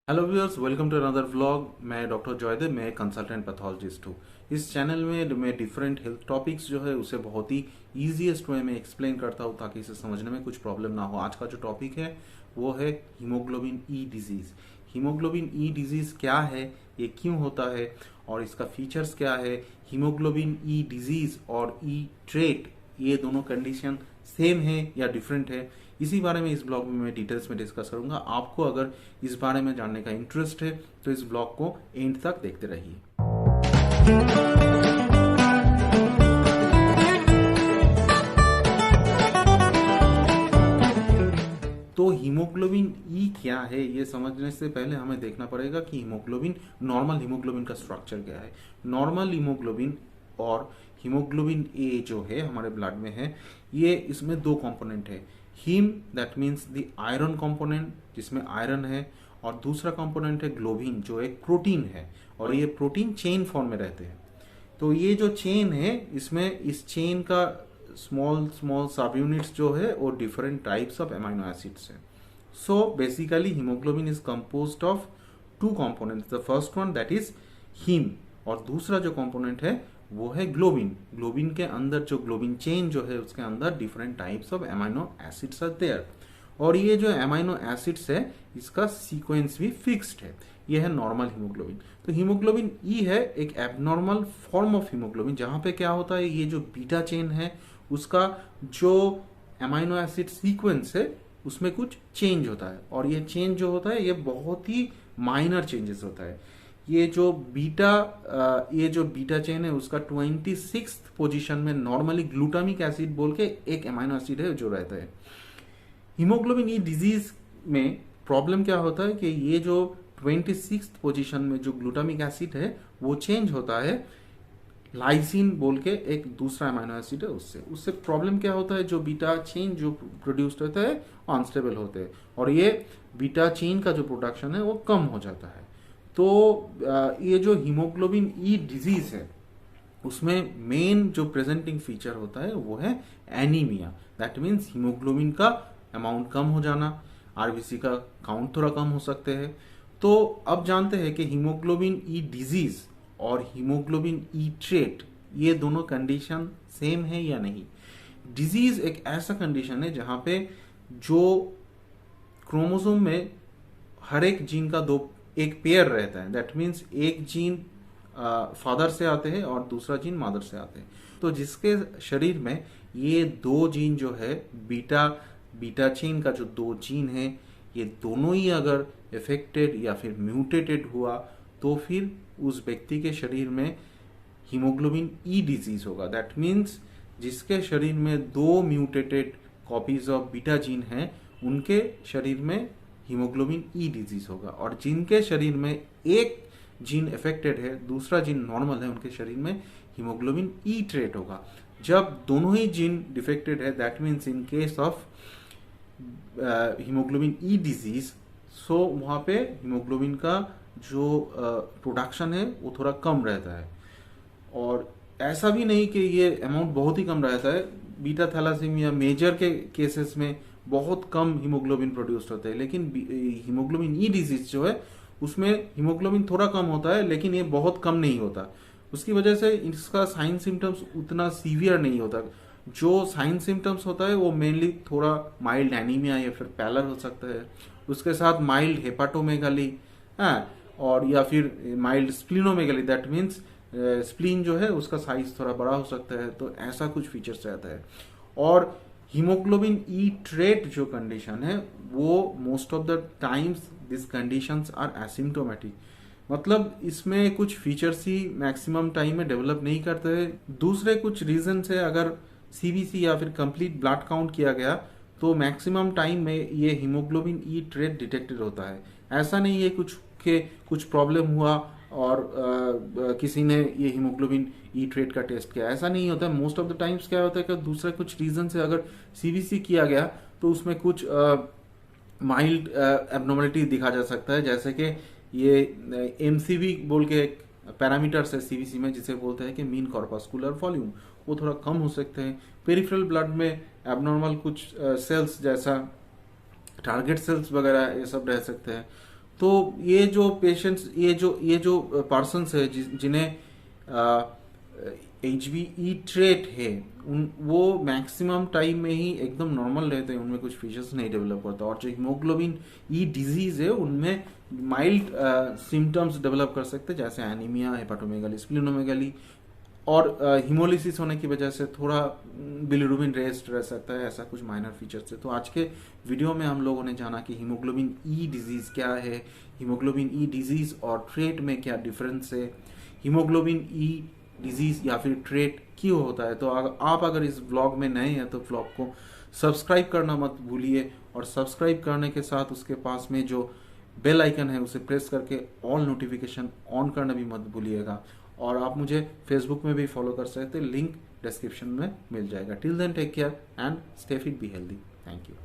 Hello viewers, welcome to another vlog. मैं doctor Joydev, मैं एक कंसल्टेंट पैथोलॉजिस्ट हूँ। इस चैनल में मैं डिफरेंट हेल्थ टॉपिक्स जो है उसे बहुत ही ईजीएस्ट वे में एक्सप्लेन करता हूँ ताकि इसे समझने में कुछ प्रॉब्लम ना हो। आज का जो टॉपिक है वो है haemoglobin E disease. Haemoglobin E disease क्या है, ये क्यों होता है और इसका फीचर्स क्या है। हीमोग्लोबिन ई डिजीज और ई ट्रेट, ये दोनों कंडीशन सेम है या डिफरेंट है, इसी बारे में इस ब्लॉग में मैं डिटेल्स में डिस्कस करूंगा। आपको अगर इस बारे में जानने का इंटरेस्ट है तो इस ब्लॉग को एंड तक देखते रहिए। तो हीमोग्लोबिन ई क्या है, ये समझने से पहले हमें देखना पड़ेगा कि हीमोग्लोबिन, नॉर्मल हीमोग्लोबिन का स्ट्रक्चर क्या है। नॉर्मल हीमोग्लोबिन और हीमोग्लोबिन ए जो है हमारे ब्लड में है, ये इसमें दो कंपोनेंट है। Haem that means the iron component, जिसमें आयरन है, और दूसरा कंपोनेंट है ग्लोबिन जो एक प्रोटीन है, और ये प्रोटीन चेन फॉर्म में रहते हैं। तो ये जो चेन है, इसमें इस चेन का स्मॉल स्मॉल सब यूनिट्स जो है वो different types of amino acids है। So basically haemoglobin is composed of two components. The first one that is haem, और दूसरा जो कंपोनेंट है वो है ग्लोबिन। ग्लोबिन के अंदर जो ग्लोबिन चेन जो है उसके अंदर different types of amino acids are there, और ये जो एमाइनो एसिड्स है इसका सीक्वेंस भी फिक्स्ड है। ये है नॉर्मल हीमोग्लोबिन। तो हीमोग्लोबिन ई है एक एबनॉर्मल फॉर्म ऑफ हीमोग्लोबिन, जहां पे क्या होता है, ये जो बीटा चेन है उसका जो एमाइनो एसिड सीक्वेंस है उसमें कुछ चेंज होता है, और ये चेंज जो होता है ये बहुत ही माइनर चेंजेस होता है। ये जो बीटा चेन है उसका 26th पोजीशन में नॉर्मली ग्लूटामिक एसिड बोल के एक एमाइनो एसिड है जो रहता है। हीमोग्लोबिन ई डिजीज में प्रॉब्लम क्या होता है कि ये जो 26th पोजीशन में जो ग्लूटामिक एसिड है वो चेंज होता है लाइसिन बोल के एक दूसरा अमीनो एसिड है उससे। उससे प्रॉब्लम क्या होता है, जो बीटा चेन जो प्रोड्यूस होता है अनस्टेबल होते हैं, और ये बीटा चेन का जो प्रोडक्शन है वो कम हो जाता है। तो ये जो हीमोग्लोबिन ई डिजीज है उसमें मेन जो प्रेजेंटिंग फीचर होता है वो है एनीमिया। दैट मीन्स हीमोग्लोबिन का अमाउंट कम हो जाना, आरबीसी का काउंट थोड़ा कम हो सकते हैं। तो अब जानते हैं कि हीमोग्लोबिन ई डिजीज और हीमोग्लोबिन ई ट्रेट, ये दोनों कंडीशन सेम है या नहीं। डिजीज एक ऐसा कंडीशन है जहां पे जो क्रोमोसोम में हर एक जीन का एक पेयर रहता है। दैट मीन्स एक जीन फादर से आते हैं और दूसरा जीन मदर से आते हैं। तो जिसके शरीर में ये दो जीन जो है, बीटा चेन का जो दो जीन है, ये दोनों ही अगर इफेक्टेड या फिर म्यूटेटेड हुआ तो फिर उस व्यक्ति के शरीर में हीमोग्लोबिन ई डिजीज होगा। दैट मीन्स जिसके शरीर में दो mutated copies of beta gene है उनके शरीर में हीमोग्लोबिन ई डिजीज होगा, और जिनके शरीर में एक जीन इफेक्टेड है दूसरा जीन नॉर्मल है उनके शरीर में हीमोग्लोबिन ई ट्रेट होगा। जब दोनों ही जीन डिफेक्टेड है, that means in case of haemoglobin E disease, so वहां पे हीमोग्लोबिन का जो प्रोडक्शन है वो थोड़ा कम रहता है। और ऐसा भी नहीं कि ये अमाउंट बहुत ही कम रहता है। बीटा थैलासीमिया मेजर के केसेस में बहुत कम हीमोग्लोबिन प्रोड्यूस होते हैं, लेकिन हीमोग्लोबिन ई डिजीज जो है उसमें हीमोग्लोबिन थोड़ा कम होता है लेकिन ये बहुत कम नहीं होता। उसकी वजह से इसका साइन सिम्टम्स उतना सीवियर नहीं होता। जो साइन सिम्टम्स होता है वो मेनली थोड़ा माइल्ड एनीमिया या फिर पैलर हो सकता है, उसके साथ माइल्ड हेपाटोमेगाली, और या फिर mild splenomegaly. That means spleen जो है उसका साइज थोड़ा बड़ा हो सकता है। तो ऐसा कुछ फीचर्स रहता है। और हीमोग्लोबिन ई ट्रेट जो कंडीशन है वो most of the times this conditions are asymptomatic, मतलब इसमें कुछ फीचर्स ही मैक्सिमम टाइम में डेवलप नहीं करते हैं। दूसरे कुछ रीजन से अगर सीबीसी या फिर कंप्लीट ब्लड काउंट किया गया तो मैक्सिमम टाइम में ये हीमोग्लोबिन ई ट्रेट डिटेक्टेड होता है। ऐसा नहीं है कुछ प्रॉब्लम हुआ और किसी ने ये हीमोग्लोबिन ई ट्रेट का टेस्ट किया, ऐसा नहीं होता है। मोस्ट ऑफ द टाइम्स क्या होता है कि दूसरे कुछ रीजन से अगर सीबीसी किया गया तो उसमें कुछ माइल्ड एबनॉर्मलिटी दिखा जा सकता है, जैसे कि ये एमसीवी बोल के एक पैरामीटर्स है सीबीसी में जिसे बोलते हैं कि मीन कॉर्पस्कुलर वॉल्यूम, वो थोड़ा कम हो सकते हैं। पेरिफेरल ब्लड में एबनॉर्मल कुछ सेल्स जैसा टारगेट सेल्स वगैरह ये सब रह सकते हैं। तो ये जो पेशेंट्स, ये जो पर्सन्स है जिन्हें HBE ट्रेट है, वो मैक्सिमम टाइम में ही एकदम नॉर्मल रहते हैं, उनमें कुछ फीचर्स नहीं डेवलप होता। और जो हीमोग्लोबिन ई डिजीज है उनमें माइल्ड सिम्टम्स डेवलप कर सकते हैं, जैसे एनीमिया, हेपाटोमेगाली, स्प्लीनोमेगाली, और हीमोलिसिस होने की वजह से थोड़ा बिलिरुबिन रेस्ट रह सकता है, ऐसा कुछ माइनर फीचर्स है। तो आज के वीडियो में हम लोगों ने जाना कि हीमोग्लोबिन ई डिजीज क्या है, हीमोग्लोबिन ई डिजीज और ट्रेट में क्या डिफरेंस है, हीमोग्लोबिन ई डिजीज या फिर ट्रेट क्यों होता है। तो आप अगर इस ब्लॉग में नए हैं तो ब्लॉग को सब्सक्राइब करना मत भूलिए, और सब्सक्राइब करने के साथ उसके पास में जो बेल आइकन है उसे प्रेस करके ऑल नोटिफिकेशन ऑन करना भी मत भूलिएगा। और आप मुझे फेसबुक में भी फॉलो कर सकते हैं, लिंक डिस्क्रिप्शन में मिल जाएगा। Till then take care and stay fit, be healthy. Thank you.